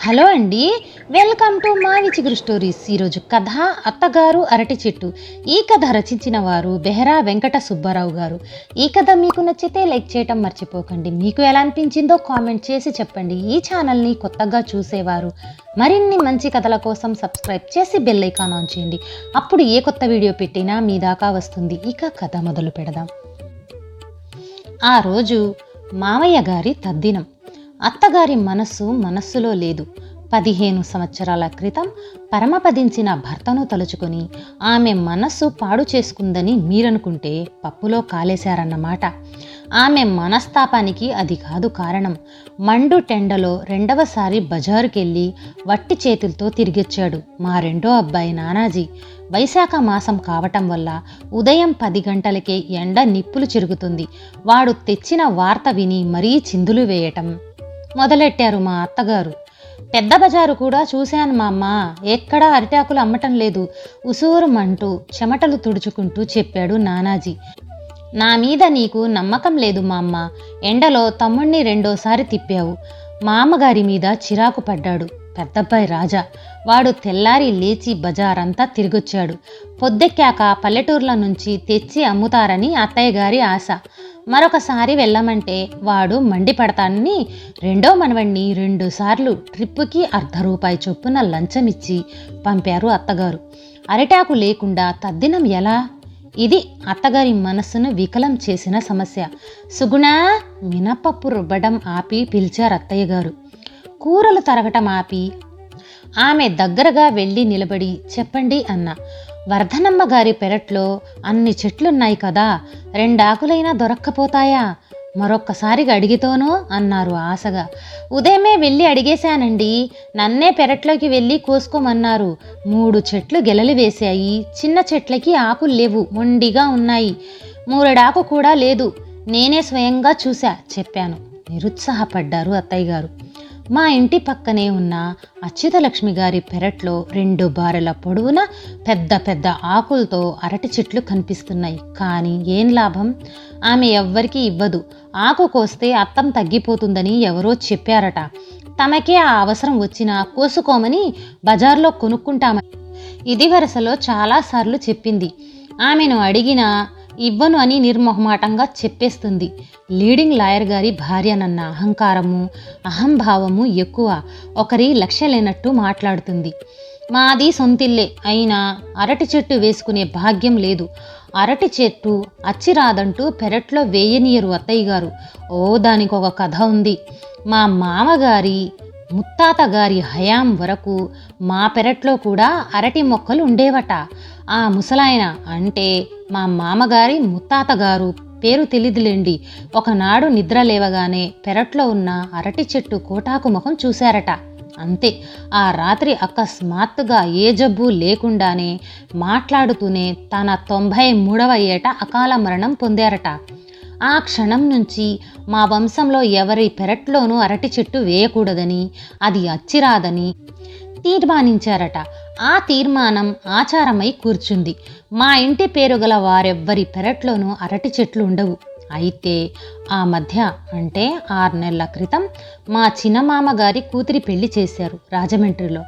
Hello అండి, welcome to మావి చిగురు స్టోరీస్. ఈరోజు కథ అత్తగారు అరటి చెట్టు. ఈ కథ రచించిన వారు బెహరా వెంకట సుబ్బారావు గారు. ఈ కథ మీకు నచ్చితే లైక్ చేయటం మర్చిపోకండి. మీకు ఎలా అనిపించిందో కామెంట్ చేసి చెప్పండి. ఈ ఛానల్ని కొత్తగా చూసేవారు మరిన్ని మంచి కథల కోసం సబ్స్క్రైబ్ చేసి బెల్ ఐకాన్ ఆన్ చేయండి. అప్పుడు ఏ కొత్త వీడియో పెట్టినా మీ దాకా వస్తుంది. ఇక కథ మొదలు పెడదాం. ఆ రోజు మావయ్య గారి తద్దినం. అత్తగారి మనస్సులో లేదు. 15 సంవత్సరాల క్రితం పరమపదించిన భర్తను తలుచుకొని ఆమె మనస్సు పాడు చేసుకుందని మీరనుకుంటే పప్పులో కాలేశారన్నమాట. ఆమె మనస్తాపానికి అది కాదు కారణం. మండు టెండలో రెండవసారి బజారుకెళ్ళి వట్టి చేతులతో తిరిగొచ్చాడు మా రెండో అబ్బాయి నానాజీ. వైశాఖ మాసం కావటం వల్ల ఉదయం 10 గంటలకే ఎండ నిప్పులు చెరుగుతుంది. వాడు తెచ్చిన వార్త విని మరీ చిందులు వేయటం మొదలెట్టారు మా అత్తగారు. పెద్ద బజారు కూడా చూశాను మా అమ్మ, ఎక్కడా అరిటాకులు అమ్మటం లేదు, ఉసూరుమంటూ చెమటలు తుడుచుకుంటూ చెప్పాడు నానాజీ. నా మీద నీకు నమ్మకం లేదు మా అమ్మ. ఎండలో తమ్ముణ్ణి రెండోసారి తిప్పావు. మా అమ్మగారి మీద చిరాకు పడ్డాడు పెద్దబ్బాయి రాజా. వాడు తెల్లారి లేచి బజారంతా తిరిగొచ్చాడు. పొద్దెక్కాక పల్లెటూర్ల నుంచి తెచ్చి అమ్ముతారని అత్తయ్య గారి ఆశ. మరొకసారి వెళ్ళమంటే వాడు మండిపడతానని రెండో మనవణ్ణి 2 సార్లు ట్రిప్పుకి ₹1/2 చొప్పున లంచమిచ్చి పంపారు అత్తగారు. అరిటాకు లేకుండా తద్దినం ఎలా? ఇది అత్తగారి మనస్సును వికలం చేసిన సమస్య. సుగుణ, మినపప్పు రుబ్బడం ఆపి పిలిచారు అత్తయ్య గారు. కూరలు తరగటం ఆపి ఆమె దగ్గరగా వెళ్ళి నిలబడి చెప్పండి అన్న. వర్ధనమ్మ గారి పెరట్లో అన్ని చెట్లున్నాయి కదా, 2 ఆకులైనా దొరక్కపోతాయా? మరొక్కసారిగా అడిగితోనో అన్నారు ఆశగా. ఉదయమే వెళ్ళి అడిగేశానండి. నన్నే పెరట్లోకి వెళ్ళి కోసుకోమన్నారు. 3 చెట్లు గెలలు వేశాయి. చిన్న చెట్లకి ఆకులు లేవు, మొండిగా ఉన్నాయి. 3 కూడా లేదు. నేనే స్వయంగా చూశా చెప్పాను. నిరుత్సాహపడ్డారు అత్తయ్య గారు. మా ఇంటి పక్కనే ఉన్న అచ్యుతలక్ష్మి గారి పెరట్లో 2 బారెల పొడవున పెద్ద పెద్ద ఆకులతో అరటి చెట్లు కనిపిస్తున్నాయి. కానీ ఏం లాభం? ఆమె ఎవ్వరికీ ఇవ్వదు. ఆకు కోస్తే అత్తం తగ్గిపోతుందని ఎవరో చెప్పారట. తమకే ఆ అవసరం వచ్చినా కోసుకోమని బజార్లో కొనుక్కుంటామని ఇది వరుసలో చాలాసార్లు చెప్పింది. ఆమెను అడిగినా ఇవ్వను అని నిర్మొహమాటంగా చెప్పేస్తుంది. లీడింగ్ లాయర్ గారి భార్యనన్న అహంకారము అహంభావము ఎక్కువ. ఒకరి లక్ష్య లేనట్టు మాట్లాడుతుంది. మాది సొంతిల్లే అయినా అరటి చెట్టు వేసుకునే భాగ్యం లేదు. అరటి చెట్టు అచ్చిరాదంటూ పెరట్లో వేయనీయరు అత్తయ్య గారు. ఓ, దానికి ఒక కథ ఉంది. మా మామగారి ముత్తాత గారి హయాం వరకు మా పెరట్లో కూడా అరటి మొక్కలు ఉండేవట. ఆ ముసలాయన అంటే మా మామగారి ముత్తాత గారు పేరు తెలీదులేండి. ఒకనాడు నిద్ర లేవగానే పెరట్లో ఉన్న అరటి చెట్టు కోటాకు ముఖం చూశారట. అంతే. ఆ రాత్రి అకస్మాత్తుగా ఏ జబ్బు లేకుండానే మాట్లాడుతూనే తన 93వ ఏట అకాల మరణం పొందారట. ఆ క్షణం నుంచి మా వంశంలో ఎవరి పెరట్లోనూ అరటి చెట్టు వేయకూడదని, అది అచ్చిరాదని తీర్మానించారట. ఆ తీర్మానం ఆచారమై కూర్చుంది. మా ఇంటి పేరు గల వారెవ్వరి పెరట్లోనూ అరటి చెట్లు ఉండవు. అయితే ఆ మధ్య అంటే 6 నెలల క్రితం మా చిన్నమామగారి కూతురి పెళ్లి చేశారు రాజమండ్రిలో.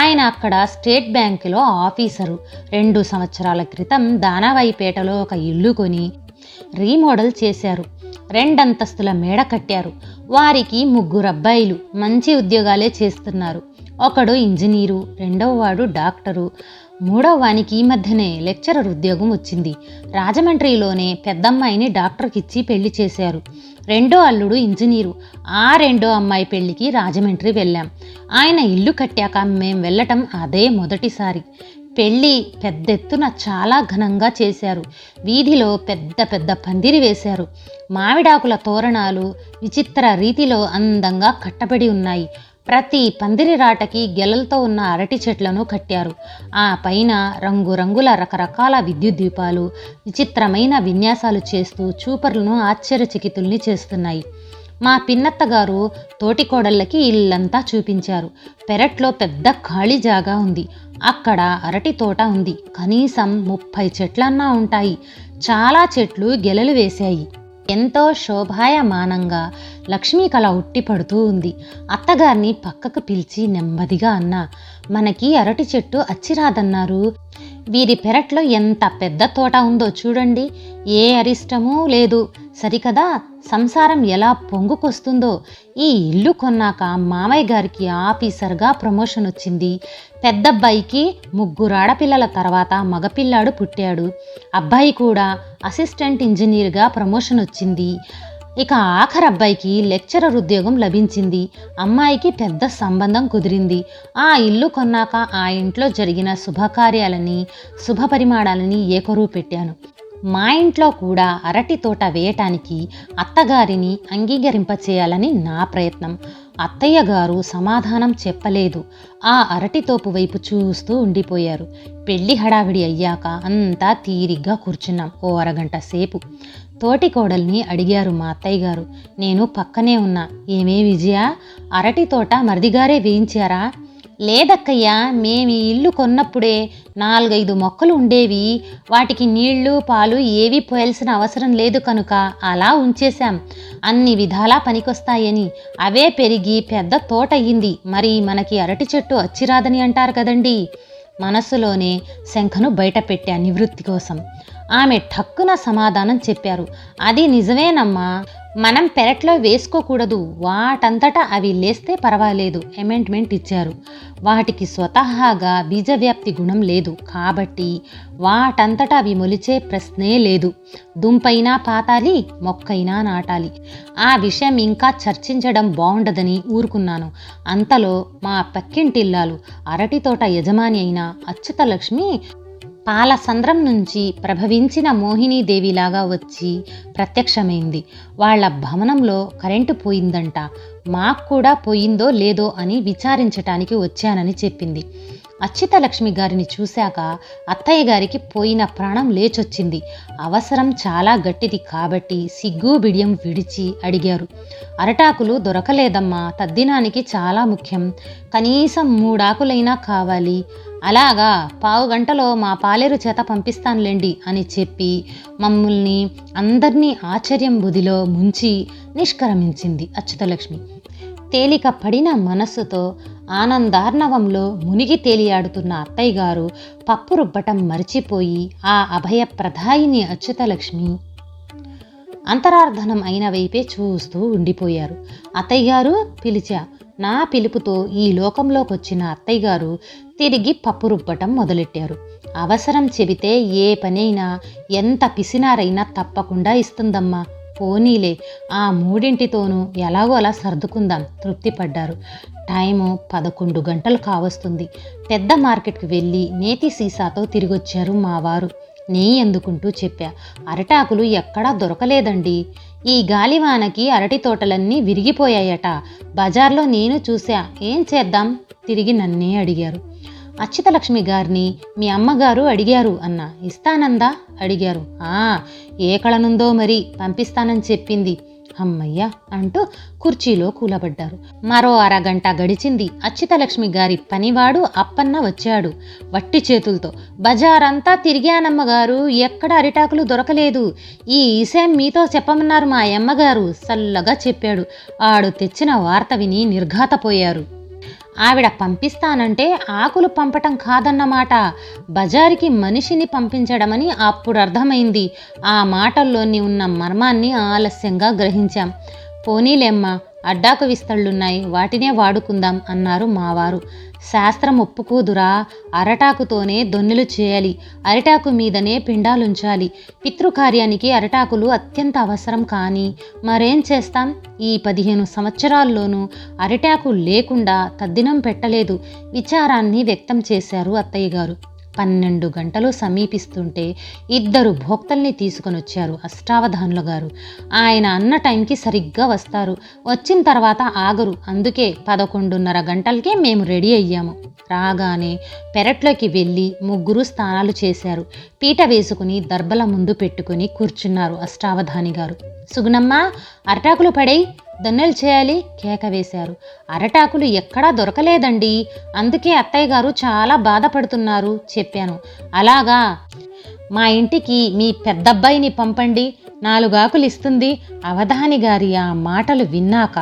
ఆయన అక్కడ స్టేట్ బ్యాంకులో ఆఫీసరు. 2 సంవత్సరాల క్రితం దానావాయిపేటలో ఒక ఇల్లు కొని రీమోడల్ చేశారు. 2 అంతస్తుల మేడ కట్టారు. వారికి 3 అబ్బాయిలు మంచి ఉద్యోగాలే చేస్తున్నారు. ఒకడు ఇంజనీరు, రెండవవాడు డాక్టరు, మూడవవానికి ఈ మధ్యనే లెక్చరర్ ఉద్యోగం వచ్చింది. రాజమండ్రిలోనే పెద్దమ్మాయిని డాక్టర్కి ఇచ్చి పెళ్లి చేశారు. రెండో అల్లుడు ఇంజనీరు. ఆ రెండో అమ్మాయి పెళ్లికి రాజమండ్రి వెళ్ళాం. ఆయన ఇల్లు కట్టాక మేం వెళ్ళటం అదే మొదటిసారి. పెళ్ళి పెద్దెత్తున చాలా ఘనంగా చేశారు. వీధిలో పెద్ద పెద్ద పందిరి వేశారు. మామిడాకుల తోరణాలు విచిత్ర రీతిలో అందంగా కట్టబడి ఉన్నాయి. ప్రతి పందిరి రాటకి గెలలతో ఉన్న అరటి చెట్లను కట్టారు. ఆ పైన రంగురంగుల రకరకాల విద్యుత్ దీపాలు విచిత్రమైన విన్యాసాలు చేస్తూ చూపరులను ఆశ్చర్యచకితుల్ని చేస్తున్నాయి. మా పిన్నత్తగారు తోటికోడళ్ళకి ఇల్లంతా చూపించారు. పెరట్లో పెద్ద ఖాళీ జాగా ఉంది. అక్కడ అరటి తోట ఉంది. కనీసం 30 చెట్లన్నా ఉంటాయి. చాలా చెట్లు గెలలు వేశాయి. ఎంతో శోభాయమానంగా లక్ష్మీ కళ ఉట్టిపడుతూ ఉంది. అత్తగారిని పక్కకు పిలిచి నెమ్మదిగా అన్నా, మనకి అరటి చెట్టు అచ్చిరాదన్నారు. వీరి పెరట్లో ఎంత పెద్ద తోట ఉందో చూడండి. ఏ అరిష్టమూ లేదు. సరికదా, సంసారం ఎలా పొంగుకొస్తుందో. ఈ ఇల్లు కొన్నాక మామయ్య గారికి ఆఫీసర్గా ప్రమోషన్ వచ్చింది. పెద్దబ్బాయికి 3 ఆడపిల్లల తర్వాత మగపిల్లాడు పుట్టాడు. అబ్బాయి కూడా అసిస్టెంట్ ఇంజనీర్గా ప్రమోషన్ వచ్చింది. ఇక ఆఖరి అబ్బాయికి లెక్చరర్ ఉద్యోగం లభించింది. అమ్మాయికి పెద్ద సంబంధం కుదిరింది. ఆ ఇల్లు కొన్నాక ఆ ఇంట్లో జరిగిన శుభకార్యాలని శుభపరిమాణాలని ఏకరువు పెట్టాను. మా ఇంట్లో కూడా అరటి తోట వేయటానికి అత్తగారిని అంగీకరింపచేయాలని నా ప్రయత్నం. అత్తయ్య గారు సమాధానం చెప్పలేదు. ఆ అరటి తోపు వైపు చూస్తూ ఉండిపోయారు. పెళ్లి హడావిడి అయ్యాక అంతా తీరిగ్గా కూర్చున్నాం. ఓ అరగంట సేపు. తోటి కోడల్ని అడిగారు మా అత్తయ్య గారు. నేను పక్కనే ఉన్నా. ఏమే విజయ, అరటి తోట మరిదిగారే వేయించారా? లేదక్కయ్యా, మేము ఈ ఇల్లు కొన్నప్పుడే 4-5 మొక్కలు ఉండేవి. వాటికి నీళ్లు పాలు ఏవీ పోయాల్సిన అవసరం లేదు కనుక అలా ఉంచేశాం. అన్ని విధాలా పనికొస్తాయని అవే పెరిగి పెద్ద తోట అయ్యింది. మరి మనకి అరటి చెట్టు అచ్చిరాదని అంటారు కదండి. మనసులోనే శంఖను బయట పెట్టా నివృత్తి కోసం. ఆమె ఠక్కున సమాధానం చెప్పారు. అది నిజమేనమ్మా, మనం పెరట్లో వేసుకోకూడదు. వాటంతటా అవి లేస్తే పర్వాలేదు. అమెండ్మెంట్ ఇచ్చారు. వాటికి స్వతహాగా బీజవ్యాప్తి గుణం లేదు కాబట్టి వాటంతటా అవి మొలిచే ప్రశ్నే లేదు. దుంపైనా పాతాలి, మొక్కైనా నాటాలి. ఆ విషయం ఇంకా చర్చించడం బాగుండదని ఊరుకున్నాను. అంతలో మా పక్కింటిల్లాలు అరటి తోట యజమాని అయిన అచ్యుతలక్ష్మి పాలసంద్రం నుంచి ప్రభవించిన మోహినీదేవిలాగా వచ్చి ప్రత్యక్షమైంది. వాళ్ళ భవనంలో కరెంటు పోయిందంట. మాకు కూడా పోయిందో లేదో అని విచారించటానికి వచ్చానని చెప్పింది. అచ్యుతలక్ష్మి గారిని చూశాక అత్తయ్య గారికి పోయిన ప్రాణం లేచొచ్చింది. అవసరం చాలా గట్టిది కాబట్టి సిగ్గు బిడియం విడిచి అడిగారు. అరటాకులు దొరకలేదమ్మా, తద్దినానికి చాలా ముఖ్యం. కనీసం 3 ఆకులైనా కావాలి. అలాగా, 15 గంటలో మా పాలేరు చేత పంపిస్తానులేండి అని చెప్పి మమ్మల్ని అందరినీ ఆశ్చర్యం బుదిలో ముంచి నిష్క్రమించింది అచ్యుతలక్ష్మి. తేలిక పడిన మనస్సుతో ఆనందార్ణవంలో మునిగి తేలియాడుతున్న అత్తయ్య గారు పప్పు రుబ్బటం మరిచిపోయి ఆ అభయ ప్రదాయిని అచ్యుతలక్ష్మి అంతరార్థనం అయిన వైపే చూస్తూ ఉండిపోయారు. అత్తయ్య గారు పిలిచా. నా పిలుపుతో ఈ లోకంలోకొచ్చిన అత్తయ్య గారు తిరిగి పప్పు రుబ్బటం మొదలెట్టారు. అవసరం చెబితే ఏ పనైనా ఎంత పిసినారైనా తప్పకుండా ఇస్తుందమ్మా. పోనీలే, ఆ 3 ఎలాగో అలా సర్దుకుందాం తృప్తిపడ్డారు. టైము 11 గంటలు కావస్తుంది. పెద్ద మార్కెట్కి వెళ్ళి నేతి సీసాతో తిరిగొచ్చారు మా వారు. నెయ్యి ఎందుకుంటూ చెప్పా. అరటాకులు ఎక్కడా దొరకలేదండి. ఈ గాలివానకి అరటి తోటలన్నీ విరిగిపోయాయట. బజార్లో నేను చూసా. ఏం చేద్దాం? తిరిగి నన్నే అడిగారు. అచ్యుతలక్ష్మి గారిని మీ అమ్మగారు అడిగారు అన్న. ఇస్తానందా అడిగారు. ఏ కళనుందో మరి, పంపిస్తానని చెప్పింది. అమ్మయ్య అంటూ కుర్చీలో కూలబడ్డారు. మరో అరగంట గడిచింది. అచ్యుతలక్ష్మి గారి పనివాడు అప్పన్న వచ్చాడు వట్టి చేతులతో. బజారంతా తిరిగానమ్మగారు, ఎక్కడ అరిటాకులు దొరకలేదు. ఈ విషయం మీతో చెప్పమన్నారు మా అమ్మగారు సల్లగా చెప్పాడు. ఆడు తెచ్చిన వార్త విని నిర్ఘాతపోయారు. ఆవిడ పంపిస్తానంటే ఆకులు పంపటం కాదన్నమాట, బజారుకి మనిషిని పంపించడమని అప్పుడు అర్థమైంది. ఆ మాటల్లోని ఉన్న మర్మాన్ని ఆలస్యంగా గ్రహించాం. పోనీలేమ్మా, అడ్డాకు విస్తళ్ళున్నాయి, వాటినే వాడుకుందాం అన్నారు మావారు. శాస్త్రం ఒప్పుకోదురా, అరటాకుతోనే దొన్నెలు చేయాలి, అరిటాకు మీదనే పిండాలుంచాలి. పితృకార్యానికి అరటాకులు అత్యంత అవసరం. కానీ మరేం చేస్తాం, ఈ 15 సంవత్సరాల్లోనూ అరిటాకు లేకుండా తద్దినం పెట్టలేదు. విచారాన్ని వ్యక్తం చేశారు అత్తయ్య గారు. 12 గంటలు సమీపిస్తుంటే 2 భోక్తల్ని తీసుకొని వచ్చారు అష్టావధానుల గారు. ఆయన అన్న టైంకి సరిగ్గా వస్తారు. వచ్చిన తర్వాత ఆగరు. అందుకే 11:30 గంటలకే మేము రెడీ అయ్యాము. రాగానే పెరట్లోకి వెళ్ళి 3 స్నానాలు చేశారు. పీట వేసుకుని దర్బల ముందు పెట్టుకుని కూర్చున్నారు అష్టావధాని గారు. సుగుణమ్మ, అరటాకులు పడేయ్, దన్నెలు చేయాలి కేక వేశారు. అరటాకులు ఎక్కడా దొరకలేదండి, అందుకే అత్తయ్య గారు చాలా బాధపడుతున్నారు చెప్పాను. అలాగా, మా ఇంటికి మీ పెద్దబ్బాయిని పంపండి, 4 ఆకులు ఇస్తుంది. అవధాని గారి ఆ మాటలు విన్నాక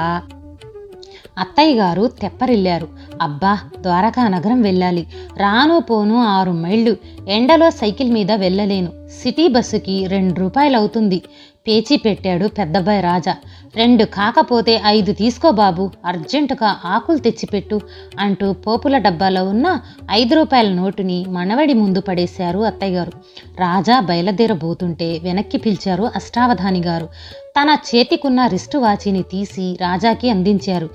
అత్తయ్య గారు తెప్పరిల్లారు. అబ్బా, ద్వారకా నగరం వెళ్ళాలి, రాను పోను 6 మైళ్ళు, ఎండలో సైకిల్ మీద వెళ్ళలేను, సిటీ బస్సుకి 2 రూపాయలు అవుతుంది పేచీ పెట్టాడు పెద్దబ్బాయి రాజా. 2 కాకపోతే 5 తీసుకో బాబు, అర్జెంటుగా ఆకులు తెచ్చిపెట్టు అంటూ పోపుల డబ్బాలో ఉన్న 5 రూపాయల నోటుని మనవడి ముందు పడేశారు అత్తయ్య గారు. రాజా బయలుదేరబోతుంటే వెనక్కి పిలిచారు అష్టావధాని గారు. తన చేతికున్న రిస్టు వాచీని తీసి రాజాకి అందించారు.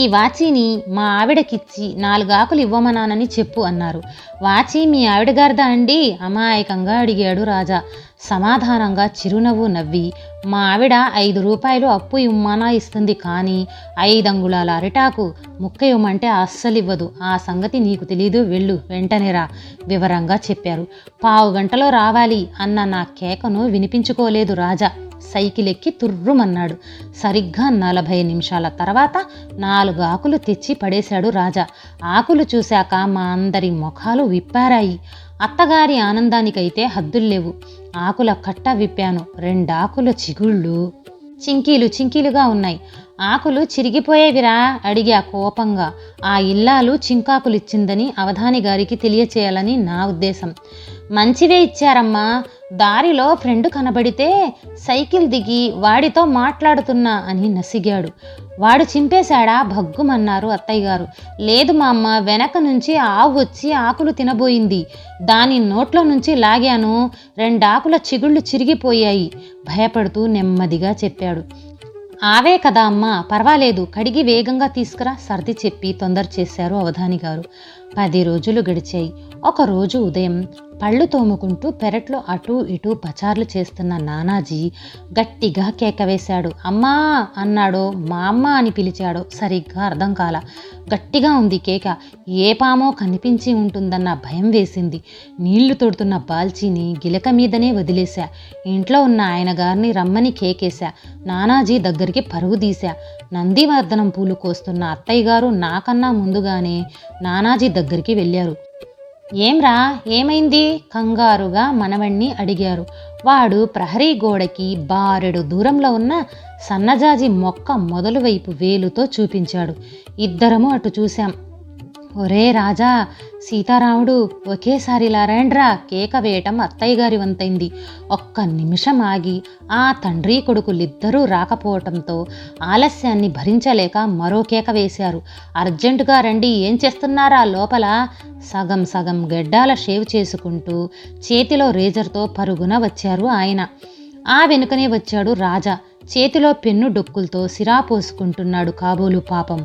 ఈ వాచీని మా ఆవిడకిచ్చి 4 ఆకులు ఇవ్వమనానని చెప్పు అన్నారు. వాచీ మీ ఆవిడగారిదా అండి అమాయకంగా అడిగాడు రాజా. సమాధానంగా చిరునవ్వు నవ్వి, మా ఆవిడ 5 రూపాయలు అప్పు ఇమ్మనా ఇస్తుంది, కానీ 5 అంగుళాల అరిటాకు ముక్క ఇవ్వమంటే అస్సలివ్వదు. ఆ సంగతి నీకు తెలీదు, వెళ్ళు, వెంటనే రా వివరంగా చెప్పారు. 15 గంటలో రావాలి అన్న నా కేకను వినిపించుకోలేదు రాజా. సైకిల్ ఎక్కి తుర్రుమన్నాడు. సరిగ్గా 40 నిమిషాల తర్వాత 4 ఆకులు తెచ్చి పడేశాడు రాజా. ఆకులు చూశాక మా అందరి ముఖాలు విప్పారాయి. అత్తగారి ఆనందానికైతే హద్దుల్లేవు. ఆకుల కట్ట విప్పాను. 2 ఆకుల చిగుళ్ళు చింకీలుగా ఉన్నాయి. ఆకులు చిరిగిపోయేవిరా అడిగా కోపంగా. ఆ ఇల్లాలు చింకాకులిచ్చిందని అవధాని గారికి తెలియచేయాలని నా ఉద్దేశం. మంచివే ఇచ్చారమ్మా, దారిలో ఫ్రెండ్ కనబడితే సైకిల్ దిగి వాడితో మాట్లాడుతున్నా అని నసిగాడు. వాడు చింపేశాడా భగ్గుమన్నారు అత్తయ్య గారు. లేదు మా అమ్మ, వెనక నుంచి ఆవు వచ్చి ఆకులు తినబోయింది, దాని నోట్లో నుంచి లాగాను, 2 ఆకుల చిగుళ్ళు చిరిగిపోయాయి భయపడుతూ నెమ్మదిగా చెప్పాడు. ఆవే కదా అమ్మా, పర్వాలేదు, కడిగి వేగంగా తీసుకురా సర్ది చెప్పి తొందర చేశారు అవధాని గారు. 10 రోజులు గడిచాయి. ఒకరోజు ఉదయం పళ్ళు తోముకుంటూ పెరట్లో అటూ ఇటూ పచార్లు చేస్తున్న నానాజీ గట్టిగా కేక వేశాడు. అమ్మా అన్నాడో మా అమ్మ అని పిలిచాడో సరిగ్గా అర్థం కాల. గట్టిగా ఉంది కేక. ఏ పామో కనిపించి ఉంటుందన్న భయం వేసింది. నీళ్లు తొడుతున్న బాల్చీని గిలక మీదనే వదిలేశా. ఇంట్లో ఉన్న ఆయన గారిని రమ్మని కేకేశా. నానాజీ దగ్గరికి పరుగు తీశా. నందివర్ధనం పూలు కోస్తున్న అత్తయ్య గారు నాకన్నా ముందుగానే నానాజీ దగ్గరికి వెళ్ళారు. ఏంరా, ఏమైంది కంగారుగా మనవణ్ణి అడిగారు. వాడు ప్రహరీ గోడకి బారెడు దూరంలో ఉన్న సన్నజాజి మొక్క మొదలు వైపు వేలుతో చూపించాడు. ఇద్దరము అటు చూశాం. ఒరే రాజా, సీతారాముడు ఒకేసారి లారేండ్రా కేక వేయటం అత్తయ్య గారి వంతైంది. ఒక్క నిమిషం ఆగి ఆ తండ్రి కొడుకులిద్దరూ రాకపోవటంతో ఆలస్యాన్ని భరించలేక మరో కేక వేశారు. అర్జెంటుగా రండి, ఏం చేస్తున్నారా లోపల? సగం సగం గెడ్డాల షేవ్ చేసుకుంటూ చేతిలో రేజర్తో పరుగున వచ్చారు ఆయన. ఆ వెనుకనే వచ్చాడు రాజా. చేతిలో పెన్ను డొక్కులతో సిరా పోసుకుంటున్నాడు కాబోలు పాపం.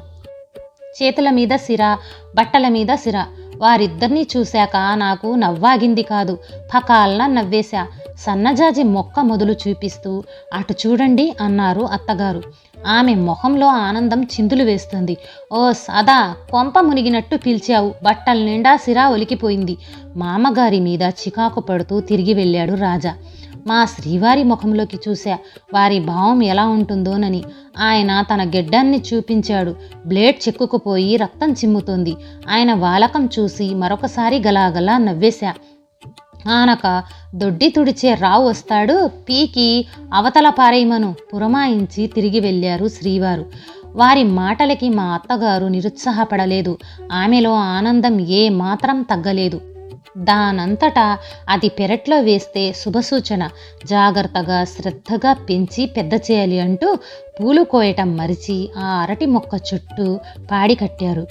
చేతుల మీద సిరా, బట్టల మీద సిరా. వారిద్దరినీ చూశాక నాకు నవ్వాగింది కాదు, పకాల్న నవ్వేశా. సన్నజాజి మొక్క మొదలు చూపిస్తూ అటు చూడండి అన్నారు అత్తగారు. ఆమె మొహంలో ఆనందం చిందులు వేస్తుంది. ఓ సదా, కొంప మునిగినట్టు పిలిచావు, బట్టల నిండా సిరా ఒలికిపోయింది. మామగారి మీద చికాకు పడుతూ తిరిగి వెళ్ళాడు రాజా. మా శ్రీవారి ముఖంలోకి చూశా, వారి భావం ఎలా ఉంటుందోనని. ఆయన తన గెడ్డాన్ని చూపించాడు. బ్లేడ్ చెక్కుకుపోయి రక్తం చిమ్ముతోంది. ఆయన వాలకం చూసి మరొకసారి గలాగలా నవ్వేశా. ఆనక దొడ్డి తుడిచే రావు వస్తాడు, పీకి అవతల పారేయమను పురమాయించి తిరిగి వెళ్ళారు శ్రీవారు. వారి మాటలకి మా అత్తగారు నిరుత్సాహపడలేదు. ఆమెలో ఆనందం ఏ మాత్రం తగ్గలేదు. దానంతటా అది పెరట్లో వేస్తే శుభసూచన, జాగ్రత్తగా శ్రద్ధగా పెంచి పెద్ద చేయాలి అంటూ పూలు కోయటం మరిచి ఆ అరటి మొక్క చుట్టూ పాడి కట్టారు.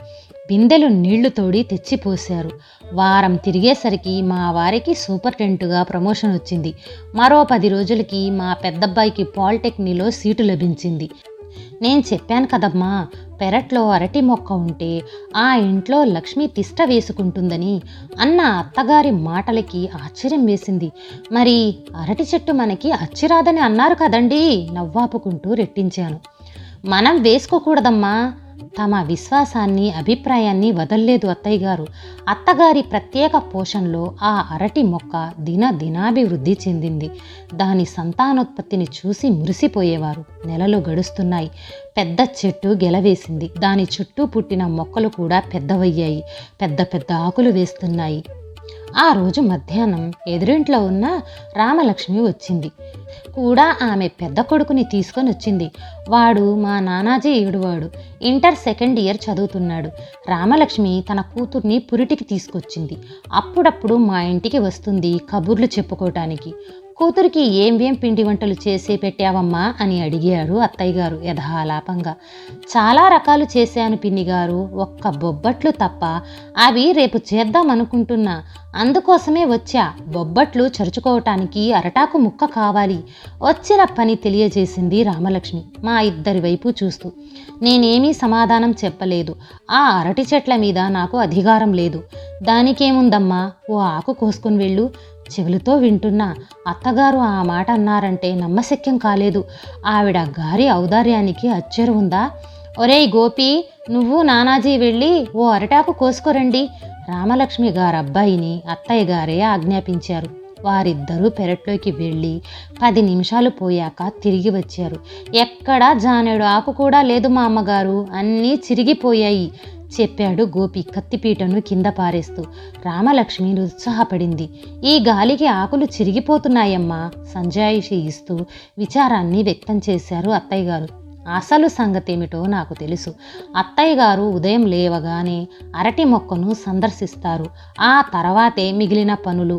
బిందెలు నీళ్లు తోడి తెచ్చిపోశారు. వారం తిరిగేసరికి మా వారికి సూపరింటెండెంట్గా ప్రమోషన్ వచ్చింది. మరో 10 రోజులకి మా పెద్దబ్బాయికి పాలిటెక్నిక్లో సీటు లభించింది. నేను చెప్పాను కదమ్మా, పెరట్లో అరటి మొక్క ఉంటే ఆ ఇంట్లో లక్ష్మి తిష్ట వేసుకుంటుందని అన్న అత్తగారి మాటలకి ఆశ్చర్యం వేసింది. మరి అరటి చెట్టు మనకి అచ్చిరాదని అన్నారు కదండీ, నవ్వాపుకుంటూ రెట్టించాను. మనం వేసుకోకూడదమ్మా, తమ విశ్వాసాన్ని అభిప్రాయాన్ని వదల్లేదు అత్తయ్య గారు. అత్తగారి ప్రత్యేక పోషణలో ఆ అరటి మొక్క దినాభివృద్ధి చెందింది. దాని సంతానోత్పత్తిని చూసి మురిసిపోయేవారు. నెలలు గడుస్తున్నాయి. పెద్ద చెట్టు గెలవేసింది. దాని చుట్టూ పుట్టిన మొక్కలు కూడా పెద్దవయ్యాయి. పెద్ద పెద్ద ఆకులు వేస్తున్నాయి. ఆ రోజు మధ్యాహ్నం ఎదురింట్లో ఉన్న రామలక్ష్మి వచ్చింది. కూడా ఆమె పెద్ద కొడుకుని తీసుకొని వచ్చింది. వాడు మా నానాజీ ఏడువాడు. ఇంటర్ సెకండ్ ఇయర్ చదువుతున్నాడు. రామలక్ష్మి తన కూతుర్ని పురిటికి తీసుకొచ్చింది. అప్పుడప్పుడు మా ఇంటికి వస్తుంది కబుర్లు చెప్పుకోవటానికి. కూతురికి ఏం పిండి వంటలు చేసి పెట్టావమ్మా అని అడిగారు అత్తయ్య గారు యథాలాపంగా. చాలా రకాలు చేశాను పిన్ని గారు, ఒక్క బొబ్బట్లు తప్ప. అవి రేపు చేద్దాం అనుకుంటున్నా. అందుకోసమే వచ్చా. బొబ్బట్లు చరుచుకోవటానికి అరటాకు ముక్క కావాలి. వచ్చిన పని తెలియజేసింది రామలక్ష్మి మా ఇద్దరి వైపు చూస్తూ. నేనేమీ సమాధానం చెప్పలేదు. ఆ అరటి చెట్ల మీద నాకు అధికారం లేదు. దానికేముందమ్మా, ఓ ఆకు కోసుకుని వెళ్ళు. చెవులతో వింటున్నా. అత్తగారు ఆ మాట అన్నారంటే నమ్మశక్యం కాలేదు. ఆవిడ గారి ఔదార్యానికి అచ్చెరు ఉందా? ఒరేయ్ గోపి, నువ్వు నానాజీ వెళ్ళి ఓ అరటాకు కోసుకురండి. రామలక్ష్మి గారబ్బాయిని అత్తయ్య గారే ఆజ్ఞాపించారు. వారిద్దరూ పెరట్లోకి వెళ్ళి 10 నిమిషాలు పోయాక తిరిగి వచ్చారు. ఎక్కడా జానెడు ఆకు కూడా లేదు మా అమ్మగారు, అన్నీ చిరిగిపోయాయి చెప్పాడు గోపి కత్తిపీటను కింద పారేస్తూ. రామలక్ష్మి నిరుత్సాహపడింది. ఈ గాలికి ఆకులు చిరిగిపోతున్నాయమ్మా సంజాయిషి ఇస్తూ విచారాన్ని వ్యక్తం చేశారు అత్తయ్య గారు. అసలు సంగతేమిటో నాకు తెలుసు. అత్తయ్య గారు ఉదయం లేవగానే అరటి మొక్కను సందర్శిస్తారు. ఆ తర్వాతే మిగిలిన పనులు.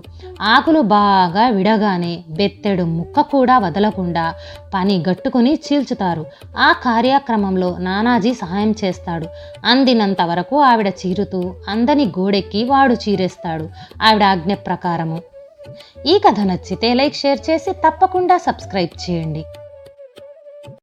ఆకులు బాగా విడగానే బెత్తెడు ముక్క కూడా వదలకుండా పని గట్టుకుని చీల్చుతారు. ఆ కార్యక్రమంలో నానాజీ సహాయం చేస్తాడు. అందినంత వరకు ఆవిడ చీరుతూ అందని గోడెక్కి వాడు చీరేస్తాడు ఆవిడ ఆజ్ఞ ప్రకారము. ఈ కథ నచ్చితే లైక్, షేర్ చేసి తప్పకుండా సబ్స్క్రైబ్ చేయండి.